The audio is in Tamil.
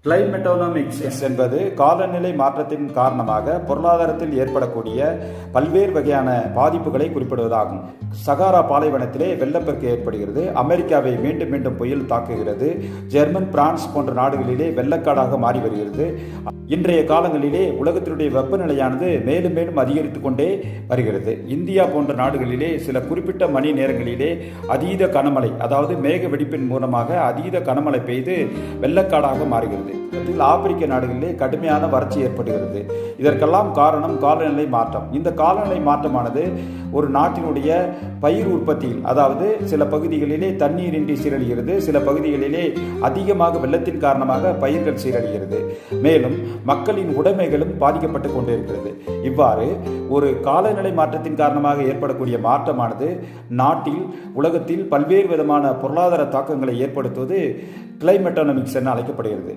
கிளைமெட்டோனமிக்ஸ் என்பது காலநிலை மாற்றத்தின் காரணமாக பொருளாதாரத்தில் ஏற்படக்கூடிய பல்வேறு வகையான பாதிப்புகளை குறிப்பிடுவதாகும். சகாரா பாலைவனத்திலே வெள்ளப்பெருக்கு ஏற்படுகிறது. அமெரிக்காவை மீண்டும் மீண்டும் புயல் தாக்குகிறது. ஜெர்மன், பிரான்ஸ் போன்ற நாடுகளிலே வெள்ளக்காடாக மாறி வருகிறது. இன்றைய காலங்களிலே உலகத்தினுடைய வெப்பநிலையானது மேலும் மேலும் அதிகரித்து கொண்டே வருகிறது. இந்தியா போன்ற நாடுகளிலே சில குறிப்பிட்ட மணி நேரங்களிலே அதீத கனமழை, அதாவது மேக வெடிப்பின் மூலமாக அதீத கனமழை பெய்து வெள்ளக்காடாக மாறுகிறது. ஆப்பிரிக்க நாடுகளிலே கடுமையான வறட்சி ஏற்படுகிறது. இதற்கெல்லாம் காரணம் காலநிலை மாற்றம். இந்த காலநிலை மாற்றமானது ஒரு நாட்டினுடைய பயிர் உற்பத்தியில், அதாவது சில பகுதிகளிலே தண்ணீரின்றி சீரழிகிறது, சில பகுதிகளிலே அதிகமாக வெள்ளத்தின் காரணமாக பயிர்கள் சீரழிகிறது. மேலும் மக்களின் உடைமைகளும் பாதிக்கப்பட்டு கொண்டிருக்கிறது. இவ்வாறு ஒரு காலநிலை மாற்றத்தின் காரணமாக ஏற்படக்கூடிய மாற்றமானது நாட்டில், உலகத்தில் பல்வேறு விதமான பொருளாதார தாக்கங்களை ஏற்படுத்துவது கிளைமெட்டோனமிக்ஸ் என அழைக்கப்படுகிறது.